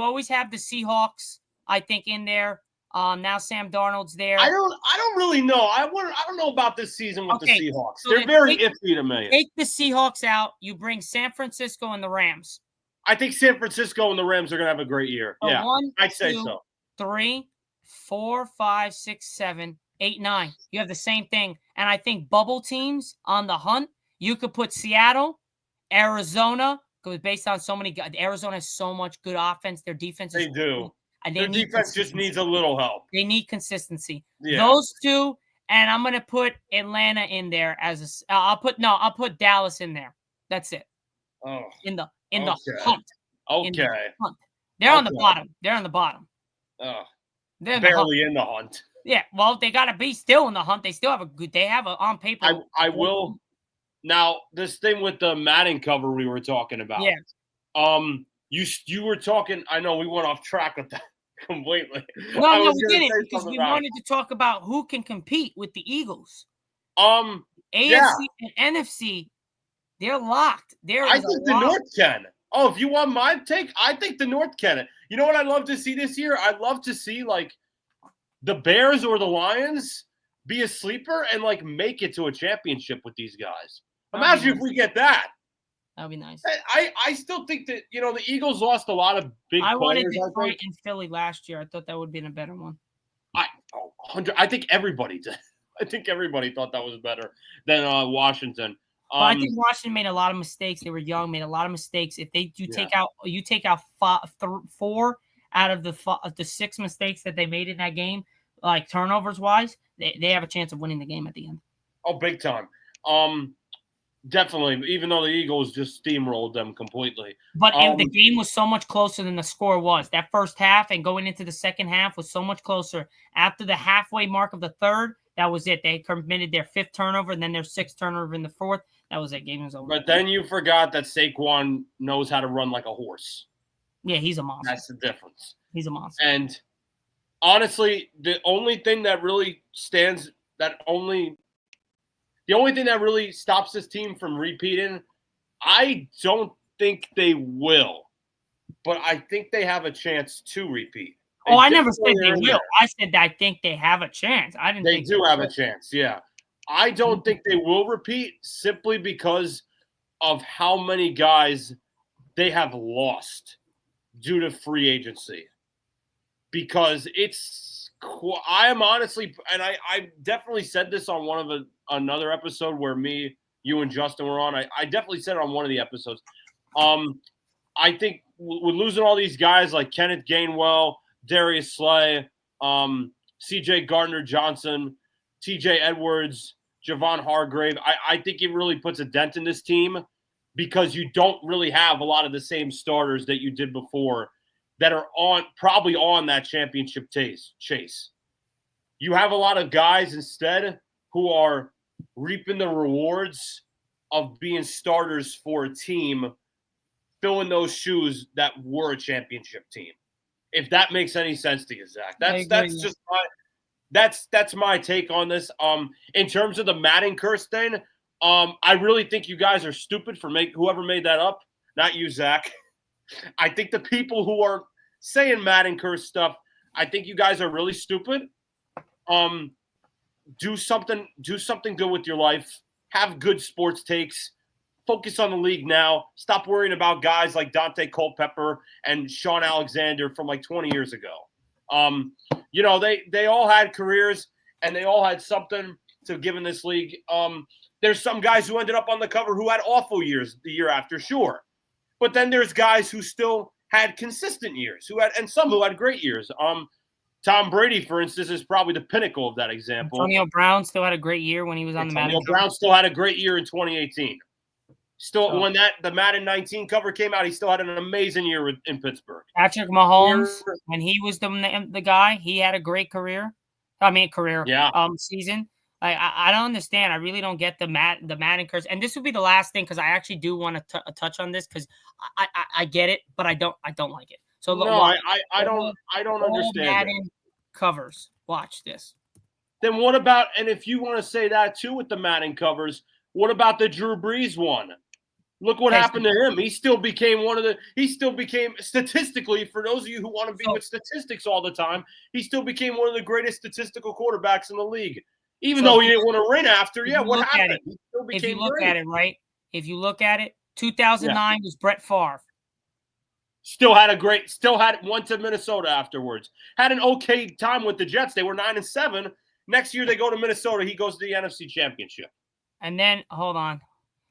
Speaker 1: always have the Seahawks. I think in there. Now Sam Darnold's there.
Speaker 2: I don't really know. I don't know about this season with the Seahawks. So they're very iffy to me.
Speaker 1: Take the Seahawks out. You bring San Francisco and the Rams.
Speaker 2: I think San Francisco and the Rams are going to have a great year. Yeah, I'd say so.
Speaker 1: 3, 4, 5, 6, 7, 8, 9. You have the same thing. And I think bubble teams on the hunt, you could put Seattle, Arizona, because based on so many guys, Arizona has so much good offense. Their defense is
Speaker 2: They do.
Speaker 1: and
Speaker 2: Their defense just needs a little help.
Speaker 1: They need consistency.
Speaker 2: Yeah.
Speaker 1: Those two, and I'm gonna put Atlanta in there as a. I'll put Dallas in there. That's it.
Speaker 2: Oh.
Speaker 1: In the
Speaker 2: Okay.
Speaker 1: hunt.
Speaker 2: Okay.
Speaker 1: In the hunt. They're on the bottom. They're on the bottom.
Speaker 2: Oh.
Speaker 1: They're
Speaker 2: barely in the hunt.
Speaker 1: Yeah. Well, they gotta be still in the hunt. They still have a good. They have a on paper.
Speaker 2: I will. Now this thing with the Madden cover we were talking about.
Speaker 1: Yeah.
Speaker 2: You were talking. I know we went off track with that completely.
Speaker 1: No, we didn't because we wanted to talk about who can compete with the Eagles. AFC and NFC, they're locked.
Speaker 2: I think the North can. Oh, if you want my take, I think the North can. You know what I'd love to see this year? I'd love to see like the Bears or the Lions be a sleeper and like make it to a championship with these guys. Imagine if we get that.
Speaker 1: That'd be nice.
Speaker 2: I still think that, the Eagles lost a lot of big players.
Speaker 1: I wanted Detroit and Philly last year. I thought that would have been a better one.
Speaker 2: I think everybody did. I think everybody thought that was better than Washington.
Speaker 1: But I think Washington made a lot of mistakes. They were young, made a lot of mistakes. If you take out 4 out of the 6 mistakes that they made in that game, like turnovers wise, they have a chance of winning the game at the end.
Speaker 2: Oh, big time. Definitely, even though the Eagles just steamrolled them completely.
Speaker 1: But the game was so much closer than the score was. That first half and going into the second half was so much closer. After the halfway mark of the third, that was it. They committed their 5th turnover and then their 6th turnover in the 4th. That was it. Game was over.
Speaker 2: But then you forgot that Saquon knows how to run like a horse.
Speaker 1: Yeah, he's a monster.
Speaker 2: That's the difference.
Speaker 1: He's a monster.
Speaker 2: And honestly, the only thing that really the only thing that really stops this team from repeating, I don't think they will, but I think they have a chance to repeat.
Speaker 1: I never said they will. I said I think they have a chance. I didn't think
Speaker 2: they do have a chance, yeah. I don't think they will repeat simply because of how many guys they have lost due to free agency. Because I am honestly, and I definitely said this on another episode where you and Justin were on. I definitely said it on one of the episodes. I think with losing all these guys like Kenneth Gainwell, Darius Slay, C.J. Gardner-Johnson, T.J. Edwards, Javon Hargrave, I think it really puts a dent in this team because you don't really have a lot of the same starters that you did before that are probably on that championship chase. You have a lot of guys instead who are reaping the rewards of being starters for a team, filling those shoes that were a championship team. If that makes any sense to you, Zach. That's my take on this. In terms of the Madden curse thing, I really think you guys are stupid for whoever made that up. Not you, Zach. I think the people who are saying Madden curse stuff, I think you guys are really stupid. Do something good with your life. Have good sports takes. Focus on the league now. Stop worrying about guys like Dante Culpepper and Sean Alexander from like 20 years ago. They all had careers and they all had something to give in this league. There's some guys who ended up on the cover who had awful years the year after, sure. But then there's guys who still had consistent years, and some who had great years. Tom Brady, for instance, is probably the pinnacle of that example.
Speaker 1: Antonio Brown still had a great year when he was on the Madden.
Speaker 2: Antonio Brown still had a great year in 2018. When the Madden 19 cover came out, he still had an amazing year in Pittsburgh.
Speaker 1: Patrick Mahomes, when he was the guy, he had a great career. Season. I don't understand. I really don't get the Madden curse. And this would be the last thing because I actually do want to touch on this because I get it, but I don't like it. So
Speaker 2: no, I don't understand.
Speaker 1: Madden covers. Watch this.
Speaker 2: Then what about? And if you want to say that too with the Madden covers, what about the Drew Brees one? Look what happened to him. He still became statistically, for those of you who want to be with statistics all the time, he still became one of the greatest statistical quarterbacks in the league. Even though he didn't want to ring after, what happened? He still became
Speaker 1: if you look at it, 2009 was Brett Favre.
Speaker 2: Went to Minnesota afterwards. Had an okay time with the Jets. They were 9-7. Next year they go to Minnesota. He goes to the NFC Championship.
Speaker 1: And then hold on.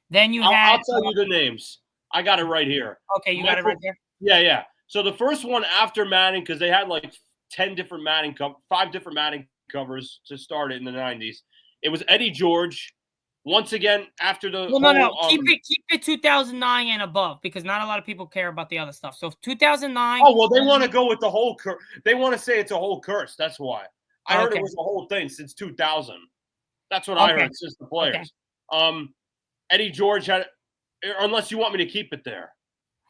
Speaker 1: Then
Speaker 2: I'll tell you the names. I got it right here.
Speaker 1: Okay, you got it right there.
Speaker 2: Yeah. So the first one after Madden, because they had like 5 different Madden covers to start it in the 90s. It was Eddie George. Once again, after the
Speaker 1: no. Keep it 2009 and above, because not a lot of people care about the other stuff. So 2009.
Speaker 2: Oh well, they want to go with the whole curse. They want to say it's a whole curse. That's why I heard it was a whole thing since 2000. That's what I heard since the players. Okay. Eddie George had, unless you want me to keep it there.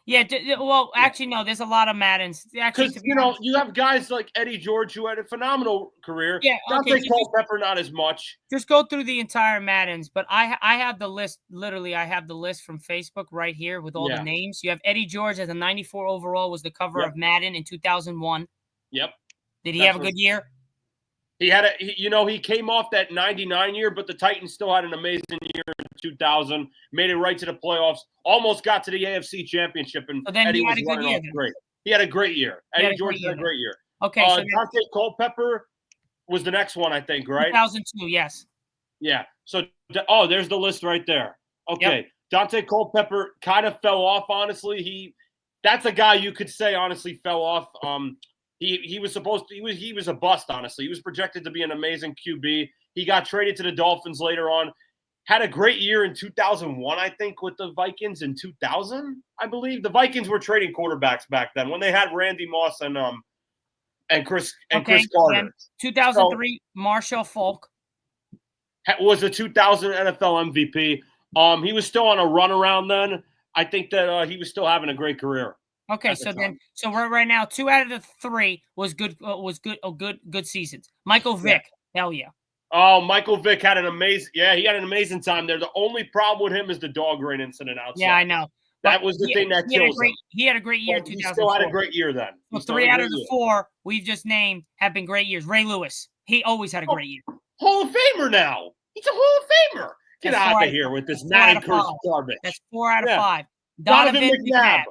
Speaker 1: Yeah, well, actually, no. There's a lot of Maddens.
Speaker 2: Because you have guys like Eddie George who had a phenomenal career.
Speaker 1: Yeah, okay.
Speaker 2: Culpepper not as much.
Speaker 1: Just go through the entire Maddens, but I have the list. Literally, I have the list from Facebook right here with all the names. You have Eddie George as a 94 overall was the cover of Madden in 2001.
Speaker 2: Yep.
Speaker 1: Did he have a good year?
Speaker 2: He had he came off that 99 year, but the Titans still had an amazing year in 2000. Made it right to the playoffs. Almost got to the AFC Championship, and
Speaker 1: so then
Speaker 2: Eddie
Speaker 1: was running off
Speaker 2: great. He had a great year. Eddie George had a great year.
Speaker 1: Okay. So
Speaker 2: Dante Culpepper was the next one, I think, right?
Speaker 1: 2002, yes.
Speaker 2: Yeah. So, there's the list right there. Okay. Yep. Dante Culpepper kind of fell off, honestly. That's a guy you could say, honestly, fell off. He was he was a bust, honestly. He was projected to be an amazing QB. He got traded to the Dolphins later on. Had a great year in 2001, I think, with the Vikings in 2000, I believe. The Vikings were trading quarterbacks back then when they had Randy Moss and Chris Carter.
Speaker 1: 2003, Marshall Faulk
Speaker 2: was a 2000 NFL MVP. He was still on a run around then. I think that he was still having a great career.
Speaker 1: Okay, so we're right now 2 out of the 3 was good seasons. Michael Vick, hell yeah.
Speaker 2: Oh, Michael Vick had an amazing time there. The only problem with him is the dog rain incident outside.
Speaker 1: Yeah, I know.
Speaker 2: That was the thing that kills him.
Speaker 1: He had a great year in 2004.
Speaker 2: He still had a great year then.
Speaker 1: Well, 3 out of the 4 we've just named have been great years. Ray Lewis, he always had a great year.
Speaker 2: Hall of Famer now. He's a Hall of Famer. Get out of here with this Madden curse garbage.
Speaker 1: That's 4 out of 5.
Speaker 2: Donovan McNabb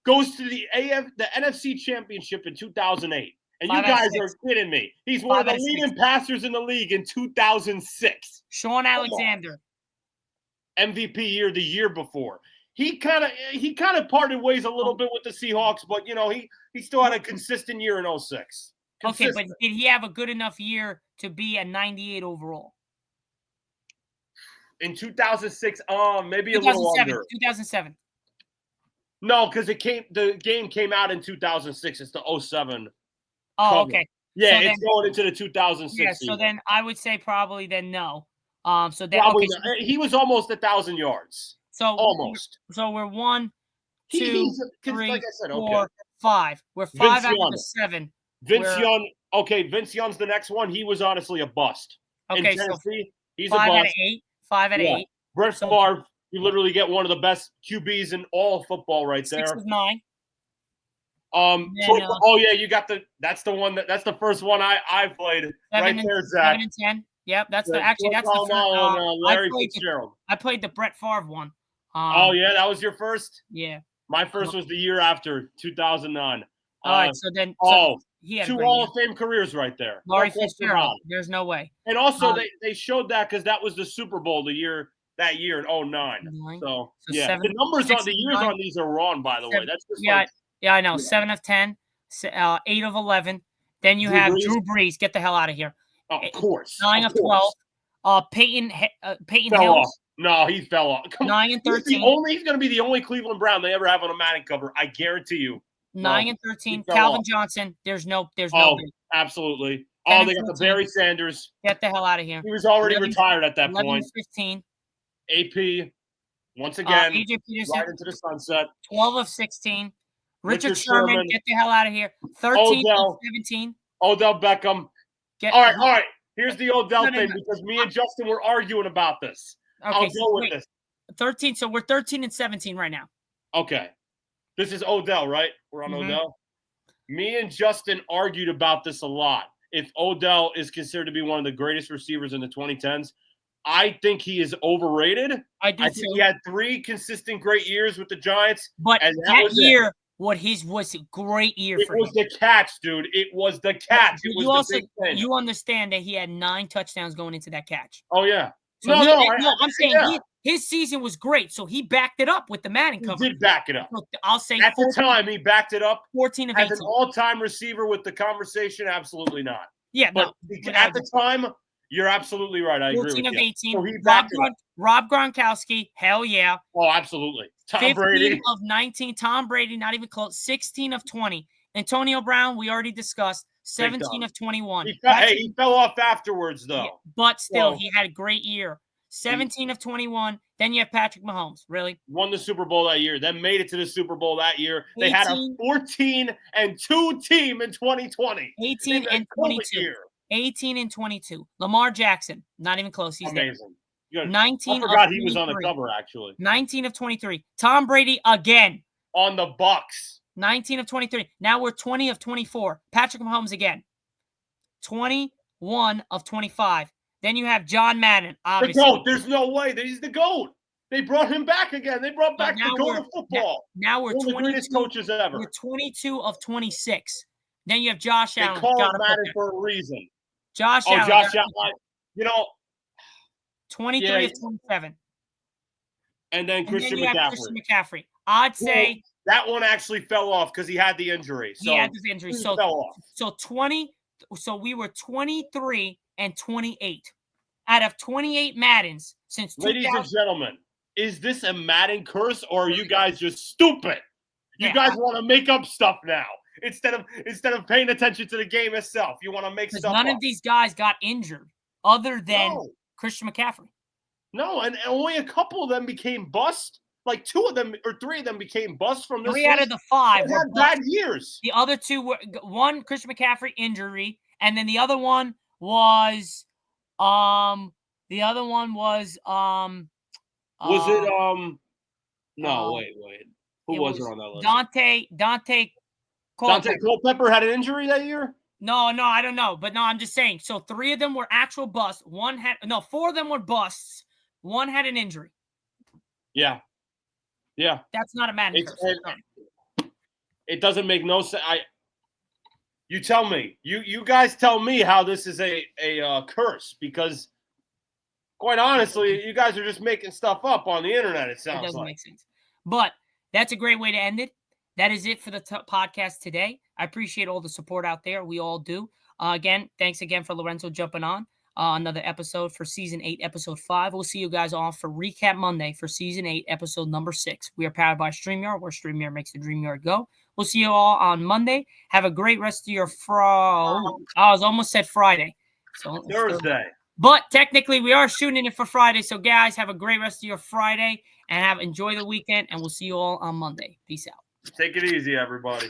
Speaker 2: goes to the NFC Championship in 2008. And you guys are kidding me. He's one of the leading passers in the league in 2006.
Speaker 1: Jaire Alexander.
Speaker 2: MVP year the year before. He kind of parted ways a little bit with the Seahawks, but he still had a consistent year in 06.
Speaker 1: Okay, but did he have a good enough year to be a 98 overall?
Speaker 2: In 2006, maybe a little under.
Speaker 1: 2007.
Speaker 2: No, because the game came out in 2006. It's the 07.
Speaker 1: Oh,
Speaker 2: cover.
Speaker 1: Okay.
Speaker 2: Yeah, so it's going into the 2006
Speaker 1: Yeah, so
Speaker 2: season.
Speaker 1: then I would say probably then no. So then
Speaker 2: probably he was almost 1,000 yards.
Speaker 1: So
Speaker 2: almost.
Speaker 1: So we're 1, 2, 3, like I said, 4, 5. We're 5 out of the 7.
Speaker 2: Vince Young. Okay, Vince Young's the next one. He was honestly a bust.
Speaker 1: Okay,
Speaker 2: in Tennessee, he's
Speaker 1: 5
Speaker 2: a bust.
Speaker 1: out of 8. 5 out of 8.
Speaker 2: Brett Favre, you literally get one of the best QBs in all football right there.
Speaker 1: 6 of 9.
Speaker 2: You got that's the one that's the first one I played
Speaker 1: 7
Speaker 2: right there, Zach.
Speaker 1: 7 and 10. Yep, that's the first.
Speaker 2: Larry Fitzgerald.
Speaker 1: I played the Brett Favre one.
Speaker 2: That was your first?
Speaker 1: Yeah.
Speaker 2: My first was the year after 2009.
Speaker 1: All right, so then he had
Speaker 2: 2 Hall of Fame careers right there.
Speaker 1: Larry Fitzgerald. There's no way.
Speaker 2: And also they showed that because that was the Super Bowl that year in 2009. So yeah,
Speaker 1: 7,
Speaker 2: the numbers
Speaker 1: 6,
Speaker 2: on the years
Speaker 1: 9.
Speaker 2: on these are wrong, by the way. That's just
Speaker 1: yeah, I know. 7 of 10, 8 of 11. Then you have Drew Brees. Get the hell out of here.
Speaker 2: Of course.
Speaker 1: 9 of 12. Peyton
Speaker 2: fell
Speaker 1: Hill.
Speaker 2: off. No, he fell off.
Speaker 1: 9 and 13.
Speaker 2: He's going to be the only Cleveland Brown they ever have on a Madden cover. I guarantee you.
Speaker 1: 9 and 13. Calvin Johnson. There's no.
Speaker 2: Absolutely. They got the Barry Sanders.
Speaker 1: Get the hell out of here.
Speaker 2: He was already retired at that
Speaker 1: 11
Speaker 2: point.
Speaker 1: 15.
Speaker 2: AP. Once again,
Speaker 1: AJ Peterson.
Speaker 2: Right into the sunset.
Speaker 1: 12 of 16. Richard Sherman. Get the hell out of here. 13 of 17.
Speaker 2: Odell Beckham. All right. Here's the Odell thing because me and Justin were arguing about this.
Speaker 1: Okay,
Speaker 2: I'll go with this.
Speaker 1: 13. So we're 13 and 17 right now.
Speaker 2: Okay. This is Odell, right? We're on Odell. Me and Justin argued about this a lot. If Odell is considered to be one of the greatest receivers in the 2010s, I think he is overrated.
Speaker 1: I do
Speaker 2: think he had 3 consistent great years with the Giants.
Speaker 1: But that year what his was a great year
Speaker 2: it
Speaker 1: for
Speaker 2: was
Speaker 1: him.
Speaker 2: The catch, dude. It was the catch. It was
Speaker 1: You also
Speaker 2: the big thing.
Speaker 1: you understand that he had 9 touchdowns going into that catch.
Speaker 2: Oh yeah.
Speaker 1: So I'm saying
Speaker 2: yeah.
Speaker 1: his season was great. So he backed it up with the Madden cover.
Speaker 2: He did back it up.
Speaker 1: So I'll say
Speaker 2: at the time he backed it up.
Speaker 1: 14 of 18.
Speaker 2: As an all-time receiver with the conversation, absolutely not.
Speaker 1: Yeah,
Speaker 2: but
Speaker 1: no.
Speaker 2: At the time, you're absolutely right. I agree with
Speaker 1: 14 of
Speaker 2: you.
Speaker 1: 18.
Speaker 2: So he backed it up.
Speaker 1: Rob Gronkowski, hell yeah.
Speaker 2: Oh, absolutely. Tom
Speaker 1: 15
Speaker 2: Brady.
Speaker 1: of 19. Tom Brady, not even close. 16 of 20. Antonio Brown, we already discussed. 17 of 21.
Speaker 2: He fell off afterwards, though.
Speaker 1: Yeah, but still, he had a great year. 17 of 21. Then you have Patrick Mahomes. Really?
Speaker 2: Won the Super Bowl that year. Then made it to the Super Bowl that year. They had a 14-2 team in 2020.
Speaker 1: 18 and 22. 18 and 22. Lamar Jackson, not even close. He's
Speaker 2: amazing.
Speaker 1: There. 19
Speaker 2: I forgot
Speaker 1: he
Speaker 2: was on the cover, actually.
Speaker 1: 19 of 23. Tom Brady again.
Speaker 2: On the Bucks.
Speaker 1: 19 of 23. Now we're 20 of 24. Patrick Mahomes again. 21 of 25. Then you have John Madden, obviously.
Speaker 2: The GOAT. There's no way. He's the GOAT. They brought him back again. They brought back the GOAT of football.
Speaker 1: Now we're 22,
Speaker 2: one of the greatest coaches ever.
Speaker 1: We're 22 of 26. Then you have Josh Allen.
Speaker 2: They call it Madden for a reason.
Speaker 1: Josh Allen.
Speaker 2: Josh Allen.
Speaker 1: 23 of 27.
Speaker 2: And then Christian McCaffrey.
Speaker 1: I'd say
Speaker 2: that one actually fell off because he had the injury. So
Speaker 1: he had the injury. So
Speaker 2: fell off.
Speaker 1: So we were 23 and 28 out of 28 Maddens since 2000.
Speaker 2: Ladies and gentlemen, is this a Madden curse, or are you guys just stupid? You guys want to make up stuff now instead of paying attention to the game itself. You want to make stuff
Speaker 1: up. None of these guys got injured other than Christian McCaffrey.
Speaker 2: No, and only a couple of them became bust. Like 2 of them or 3 of them became bust from this.
Speaker 1: 3 out of the 5
Speaker 2: had bad years.
Speaker 1: The other 2 were one Christian McCaffrey injury, and then the other one was no,
Speaker 2: wait. Who was it on that list?
Speaker 1: Dante
Speaker 2: Culpepper had an injury that year?
Speaker 1: No, I don't know. But no, I'm just saying. So 3 of them were actual busts. 4 of them were busts. 1 had an injury.
Speaker 2: Yeah.
Speaker 1: That's not a Madden curse.
Speaker 2: It doesn't make no sense. You tell me. You guys tell me how this is a curse, because quite honestly, you guys are just making stuff up on the internet, it sounds like. It doesn't make sense.
Speaker 1: But that's a great way to end it. That is it for the podcast today. I appreciate all the support out there. We all do. Again, thanks again for Lorenzo jumping on another episode for Season 8, Episode 5. We'll see you guys all for Recap Monday for Season 8, Episode number 6. We are powered by StreamYard, where StreamYard makes the dream yard go. We'll see you all on Monday. Have a great rest of your I was almost said Friday. So
Speaker 2: Thursday.
Speaker 1: But technically, we are shooting it for Friday. So, guys, have a great rest of your Friday and enjoy the weekend. And we'll see you all on Monday. Peace out.
Speaker 2: Take it easy, everybody.